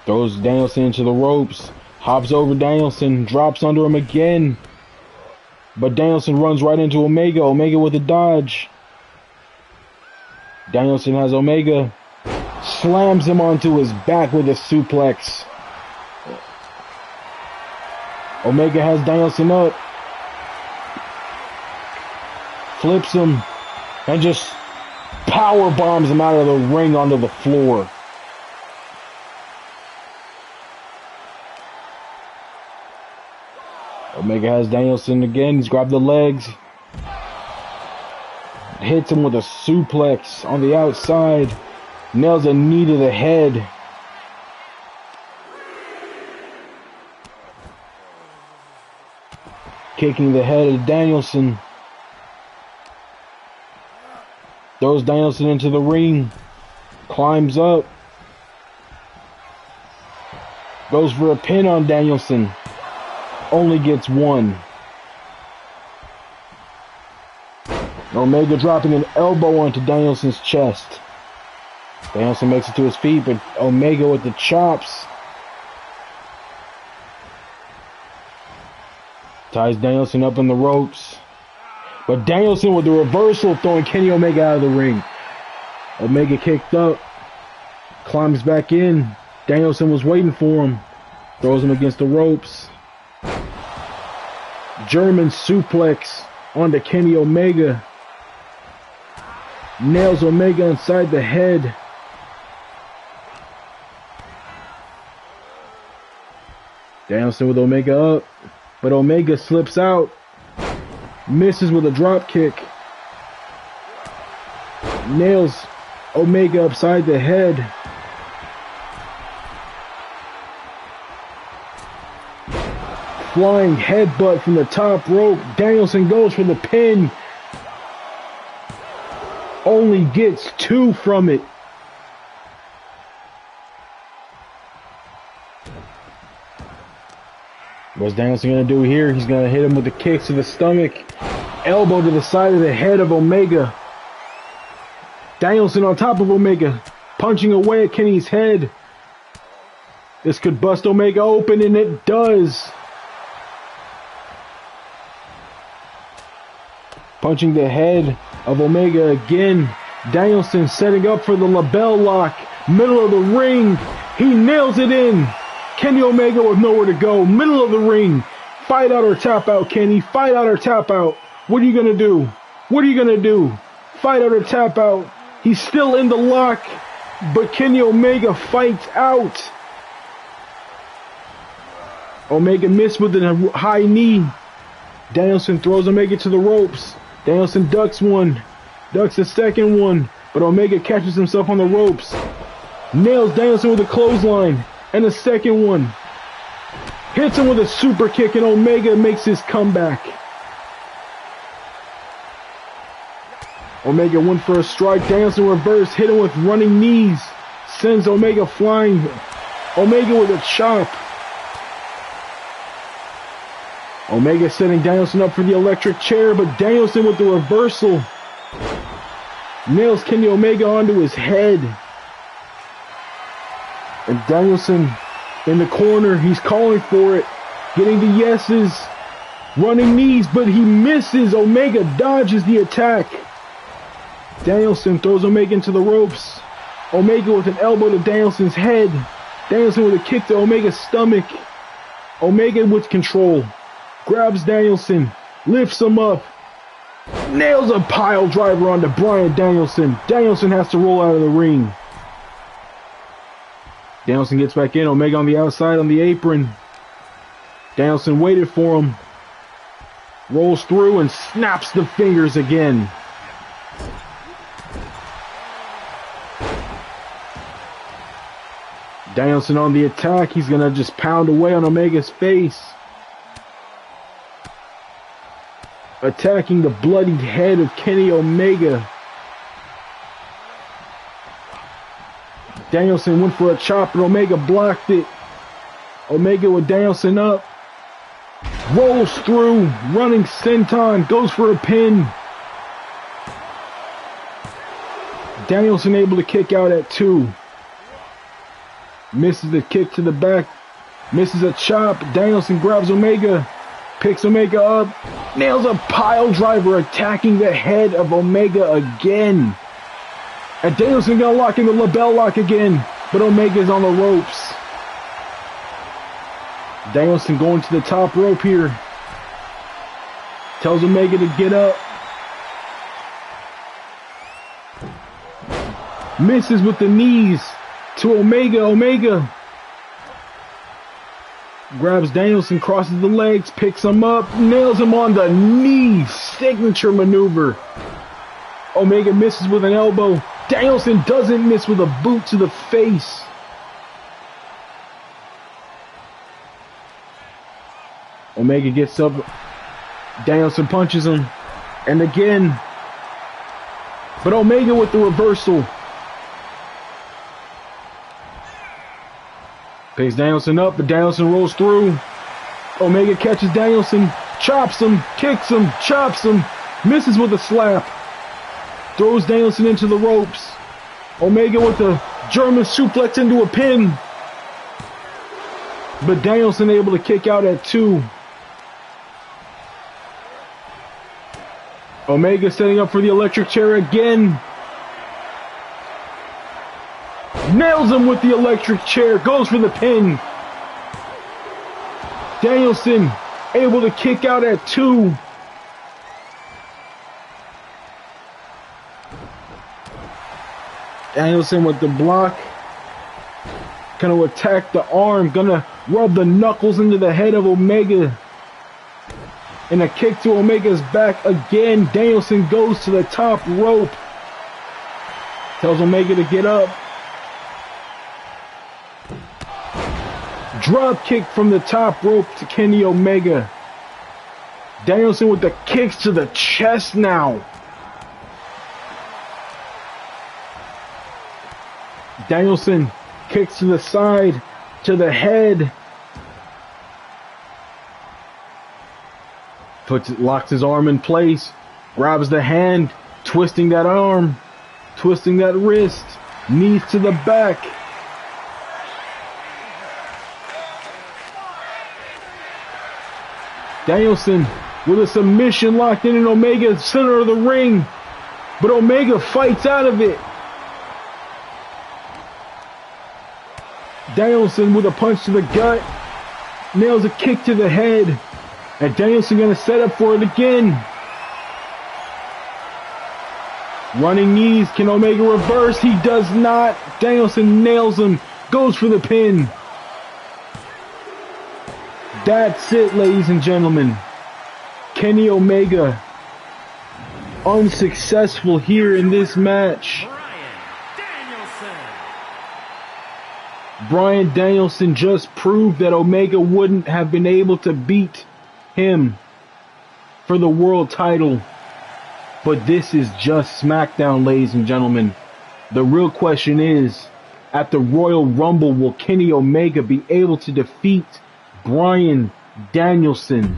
Throws Danielson into the ropes. Hops over Danielson, drops under him again. But Danielson runs right into Omega. Omega with a dodge. Danielson has Omega. Slams him onto his back with a suplex. Omega has Danielson up. Flips him. And just power bombs him out of the ring onto the floor. Omega has Danielson again. He's grabbed the legs. Hits him with a suplex on the outside. Nails a knee to the head. Kicking the head of Danielson. Throws Danielson into the ring. Climbs up. Goes for a pin on Danielson. Only gets one. Omega dropping an elbow onto Danielson's chest. Danielson makes it to his feet, but Omega with the chops. Ties Danielson up in the ropes. But Danielson with the reversal, throwing Kenny Omega out of the ring. Omega kicked up. Climbs back in. Danielson was waiting for him. Throws him against the ropes. German suplex onto Kenny Omega. Nails Omega inside the head. Danielson with Omega up. But Omega slips out. Misses with a drop kick. Nails Omega upside the head. Flying headbutt from the top rope. Danielson goes for the pin. Only gets two from it. What's Danielson going to do here? He's going to hit him with the kicks to the stomach. Elbow to the side of the head of Omega. Danielson on top of Omega. Punching away at Kenny's head. This could bust Omega open, and it does. Punching the head of Omega again. Danielson setting up for the label lock. Middle of the ring. He nails it in. Kenny Omega with nowhere to go. Middle of the ring. Fight out or tap out, Kenny. Fight out or tap out. What are you going to do? What are you going to do? Fight out or tap out. He's still in the lock, but Kenny Omega fights out. Omega missed with a high knee. Danielson throws Omega to the ropes. Danielson ducks one. Ducks the second one, but Omega catches himself on the ropes. Nails Danielson with a clothesline and a second one. Hits him with a super kick, and Omega makes his comeback. Omega went for a strike. Danielson reverse, hit him with running knees. Sends Omega flying. Omega with a chop. Omega setting Danielson up for the electric chair, but Danielson with the reversal. Nails Kenny Omega onto his head. And Danielson in the corner, he's calling for it. Getting the yeses. Running knees, but he misses. Omega dodges the attack. Danielson throws Omega into the ropes. Omega with an elbow to Danielson's head. Danielson with a kick to Omega's stomach. Omega with control. Grabs Danielson. Lifts him up. Nails a pile driver onto Bryan Danielson. Danielson has to roll out of the ring. Danielson gets back in. Omega on the outside on the apron. Danielson waited for him. Rolls through and snaps the fingers again. Danielson on the attack. He's going to just pound away on Omega's face. Attacking the bloodied head of Kenny Omega. Danielson went for a chop, and Omega blocked it. Omega with Danielson up. Rolls through. Running senton. Goes for a pin. Danielson able to kick out at 2. Misses the kick to the back. Misses a chop. Danielson grabs Omega. Picks Omega up. Nails a pile driver, attacking the head of Omega again. And Danielson gonna lock in the label lock again. But Omega's on the ropes. Danielson going to the top rope here. Tells Omega to get up. Misses with the knees to Omega. Omega grabs Danielson, crosses the legs, picks him up, nails him on the knee. Signature maneuver. Omega misses with an elbow. Danielson doesn't miss with a boot to the face. Omega gets up. Danielson punches him. And again. But Omega with the reversal. Picks Danielson up, but Danielson rolls through. Omega catches Danielson, chops him, kicks him, chops him, misses with a slap. Throws Danielson into the ropes. Omega with a German suplex into a pin. But Danielson able to kick out at 2. Omega setting up for the electric chair again. Nails him with the electric chair. Goes for the pin. Danielson able to kick out at 2. Danielson with the block. Gonna attack the arm. Gonna rub the knuckles into the head of Omega. And a kick to Omega's back again. Danielson goes to the top rope. Tells Omega to get up. Drop kick from the top rope to Kenny Omega. Danielson with the kicks to the chest now. Danielson kicks to the side, to the head. Locks his arm in place. Grabs the hand, twisting that arm, twisting that wrist. Knees to the back. Danielson with a submission locked in Omega, center of the ring. But Omega fights out of it. Danielson with a punch to the gut. Nails a kick to the head. And Danielson going to set up for it again. Running knees. Can Omega reverse? He does not. Danielson nails him. Goes for the pin. That's it, ladies and gentlemen. Kenny Omega unsuccessful here in this match. Bryan Danielson just proved that Omega wouldn't have been able to beat him for the world title. But this is just SmackDown, ladies and gentlemen. The real question is, at the Royal Rumble, will Kenny Omega be able to defeat Bryan Danielson?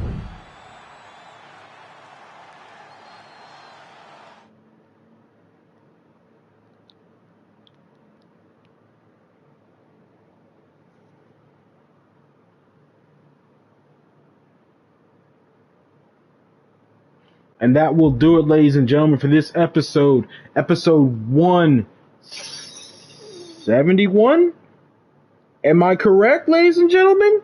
And that will do it, ladies and gentlemen, for this episode. Episode 171? Am I correct, ladies and gentlemen?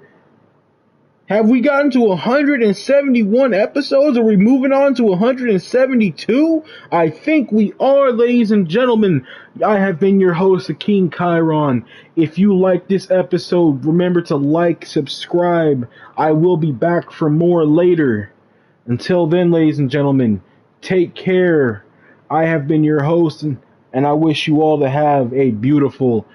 Have we gotten to 171 episodes? Are we moving on to 172? I think we are, ladies and gentlemen. I have been your host, King Chiron. If you like this episode, remember to like, subscribe. I will be back for more later. Until then, ladies and gentlemen, take care. I have been your host, and I wish you all to have a beautiful